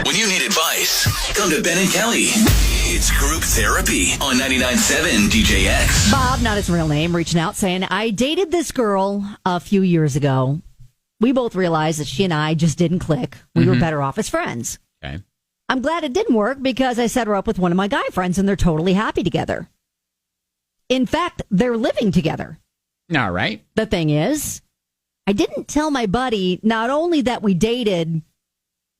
When you need advice, come to Ben and Kelly. It's Group Therapy on 99.7 DJX. Bob, not his real name, reaching out saying, I dated this girl a few years ago. We both realized that she and I just didn't click. We were better off as friends. Okay. I'm glad it didn't work because I set her up with one of my guy friends and they're totally happy together. In fact, they're living together. All right. The thing is, I didn't tell my buddy not only that we dated,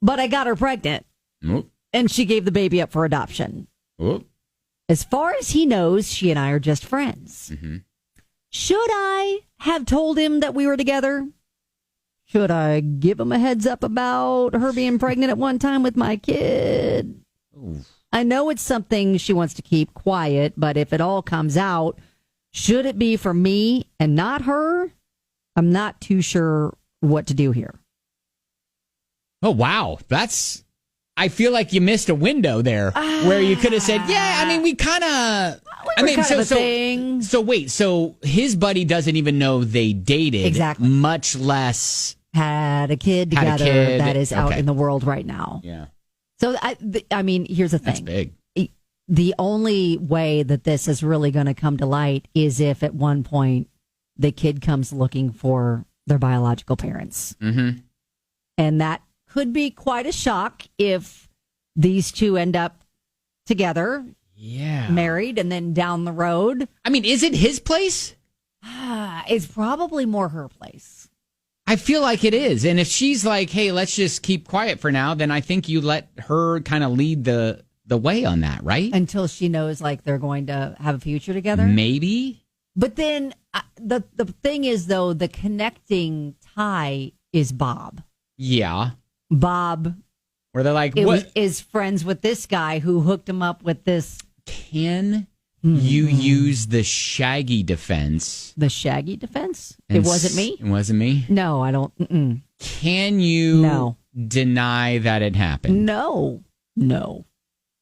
but I got her pregnant. Oop. And she gave the baby up for adoption. Oop. As far as he knows, she and I are just friends. Should I have told him that we were together? Should I give him a heads up about her being pregnant at one time with my kid? Oof. I know it's something she wants to keep quiet, but if it all comes out, should it be for me and not her? I'm not too sure what to do here. Oh, wow. I feel like you missed a window there where you could have said, yeah, I mean, we kind of... So wait, so his buddy doesn't even know they dated. Exactly. Much less... Had a kid together that is out in the world right now. Yeah. So, I mean, here's the thing. That's big. The only way that this is really going to come to light is if at one point the kid comes looking for their biological parents. Mm-hmm. And that could be quite a shock if these two end up together, married, and then down the road. I mean, is it his place? It's probably more her place. I feel like it is. And if she's like, hey, let's just keep quiet for now, then I think you let her kind of lead the way on that, right? Until she knows like they're going to have a future together. Maybe. But then the thing is, though, the connecting tie is Bob. Yeah. Bob. Where they're like, what? Is friends with this guy who hooked him up with this. Can you use the Shaggy defense? The Shaggy defense? It wasn't me? It wasn't me? No, I don't. Mm-mm. Can you deny that it happened? No.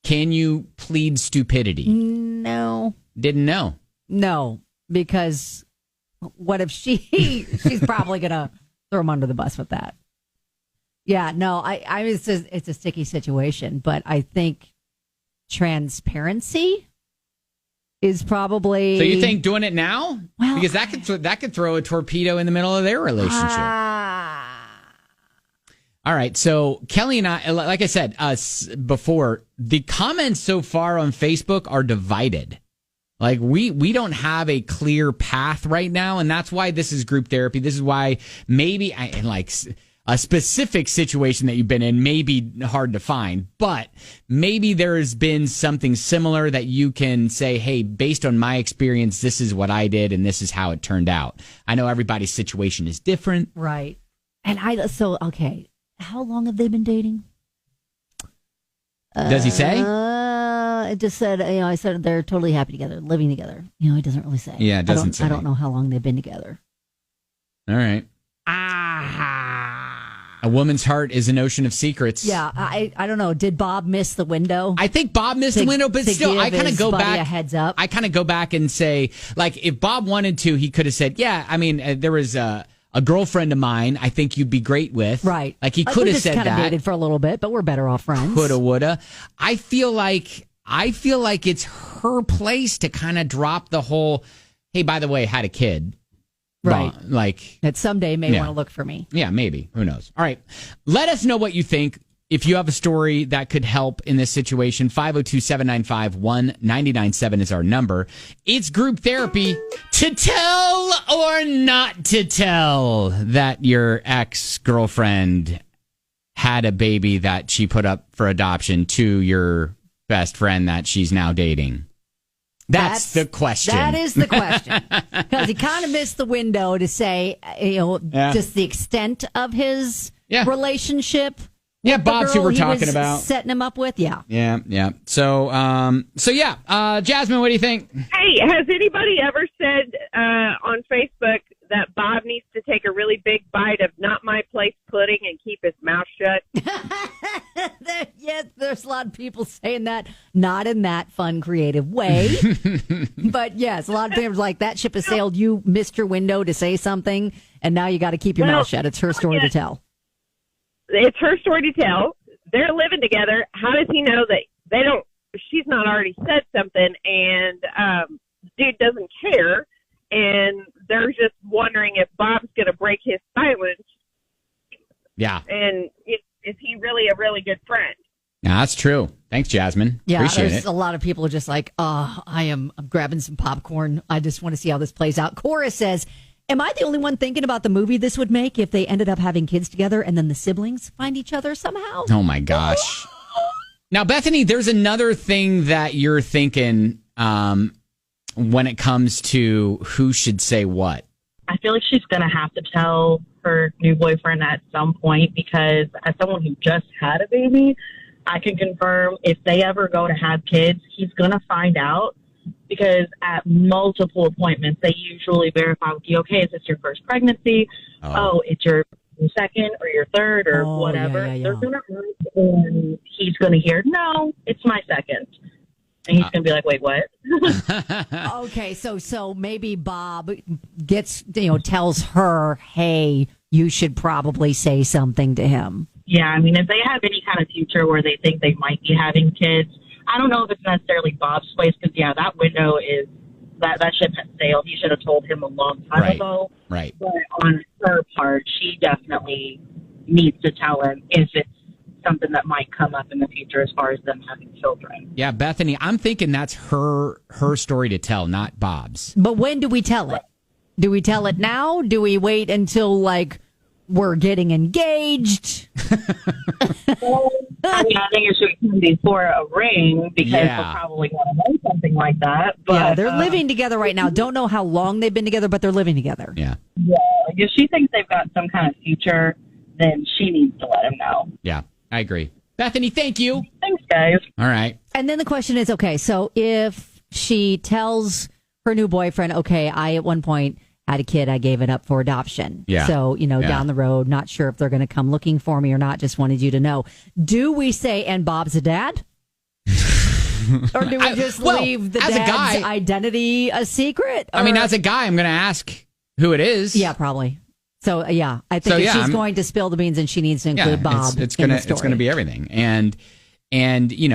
Can you plead stupidity? No. Didn't know? No, because what if she's probably going to throw him under the bus with that. Yeah, no, I mean, it's a sticky situation, but I think transparency is probably. So you think doing it now? Well, because that could throw a torpedo in the middle of their relationship. All right, so Kelly and I, like I said before, the comments so far on Facebook are divided. Like we don't have a clear path right now, and that's why this is group therapy. This is why maybe a specific situation that you've been in may be hard to find, but maybe there has been something similar that you can say, hey, based on my experience, this is what I did and this is how it turned out. I know everybody's situation is different. Right. And okay, how long have they been dating? Does he say? It just said, I said they're totally happy together, living together. It doesn't really say. Yeah, it doesn't say. I don't know how long they've been together. All right. A woman's heart is an ocean of secrets. Yeah, I don't know. Did Bob miss the window? I think Bob missed the window, but still, I kind of go back. A heads up. I kind of go back and say, like, if Bob wanted to, he could have said, yeah, I mean, there was a girlfriend of mine I think you'd be great with. Right. Like, he could have said that. We just kind of dated for a little bit, but we're better off friends. Coulda, woulda. I feel like it's her place to kind of drop the whole, hey, by the way, had a kid. Right. Like that someday may want to look for me. Yeah, maybe. Who knows? All right. Let us know what you think. If you have a story that could help in this situation, 502-795-1997 is our number. It's group therapy. To tell or not to tell that your ex-girlfriend had a baby that she put up for adoption to your best friend that she's now dating. That's the question. That is the question. Because he kind of missed the window to say, just the extent of his relationship. Yeah, Bob's who we're talking about. Setting him up with, yeah. Yeah. So Jasmine, what do you think? Hey, has anybody ever said on Facebook that Bob needs to take a really big bite of not my place pudding and keep his mouth shut? Yes, there's a lot of people saying that, not in that fun, creative way. But yes, a lot of people are like, that ship has sailed. You missed your window to say something, and now you got to keep your mouth shut. It's her story to tell. It's her story to tell. they're living together. How does he know that they don't? She's not already said something, and dude doesn't care, and they're just wondering if Bob's going to break his silence. Yeah. And is he really a really good friend? Yeah, that's true. Thanks, Jasmine. Yeah, Appreciate there's it. a lot of people are just like, I'm grabbing some popcorn. I just want to see how this plays out. Cora says, am I the only one thinking about the movie this would make if they ended up having kids together and then the siblings find each other somehow? Oh, my gosh. Now, Bethany, there's another thing that you're thinking when it comes to who should say what. I feel like she's going to have to tell her new boyfriend at some point, because as someone who just had a baby, I can confirm if they ever go to have kids, he's going to find out, because at multiple appointments, they usually verify with you, okay, is this your first pregnancy? Oh, it's your second or your third or whatever. Yeah. They're going to ask, and he's going to hear, no, it's my second. And he's going to be like, wait, what? Okay, so maybe Bob gets, tells her, hey, you should probably say something to him. Yeah, I mean, if they have any kind of future where they think they might be having kids, I don't know if it's necessarily Bob's place, because, yeah, that window is, that ship has sailed. He should have told him a long time ago. Right. But on her part, she definitely needs to tell him if it's something that might come up in the future as far as them having children. Yeah, Bethany, I'm thinking that's her story to tell, not Bob's. But when do we tell it? Do we tell it now? Do we wait until, we're getting engaged? I mean, I think it should be for a ring, because they'll probably want to know something like that. But, yeah, they're living together right now. Don't know how long they've been together, but they're living together. Yeah. Yeah, if she thinks they've got some kind of future, then she needs to let him know. Yeah, I agree. Bethany, thank you. Thanks, guys. All right. And then the question is, okay, so if she tells her new boyfriend, okay, I at one point had a kid, I gave it up for adoption. Yeah. So, down the road, not sure if they're going to come looking for me or not, just wanted you to know. Do we say, and Bob's a dad? Or do we just leave the as a dad's guy, identity a secret? I mean, as a guy, I'm going to ask who it is. Yeah, probably. So, yeah, I think if she's going to spill the beans, and she needs to include Bob it's in gonna the story. it's going to be everything. And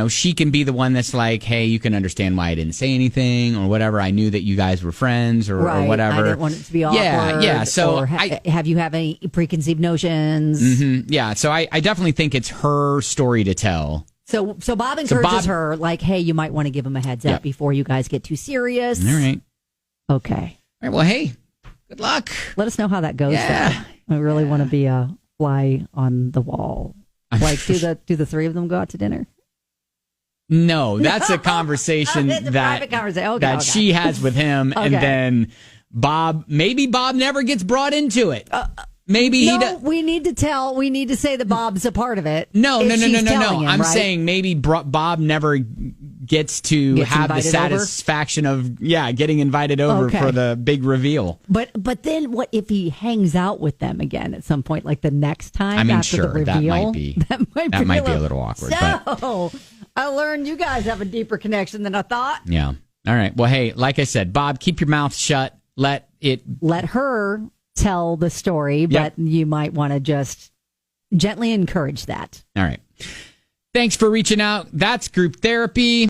she can be the one that's like, hey, you can understand why I didn't say anything or whatever. I knew that you guys were friends or whatever. I didn't want it to be awkward. Yeah. So have you have any preconceived notions? Mm-hmm, yeah. So I definitely think it's her story to tell. So Bob encourages her, like, hey, you might want to give him a heads up before you guys get too serious. All right. Okay. All right. Well, hey, good luck. Let us know how that goes. Yeah. Though. I really want to be a fly on the wall. Like, do the three of them go out to dinner? No, that's a conversation It's a private conversation. that she has with him, and then maybe Bob never gets brought into it. Maybe he does. We need to say that Bob's a part of it. No. I'm right? saying maybe Bob never gets have the satisfaction of getting invited over for the big reveal. But then what if he hangs out with them again at some point, like the next time? I mean, after the reveal? that might be a little awkward. So I learned you guys have a deeper connection than I thought. Yeah. All right. Well, hey, like I said, Bob, keep your mouth shut. Let her tell the story, but you might want to just gently encourage that. All right. Thanks for reaching out. That's Group Therapy.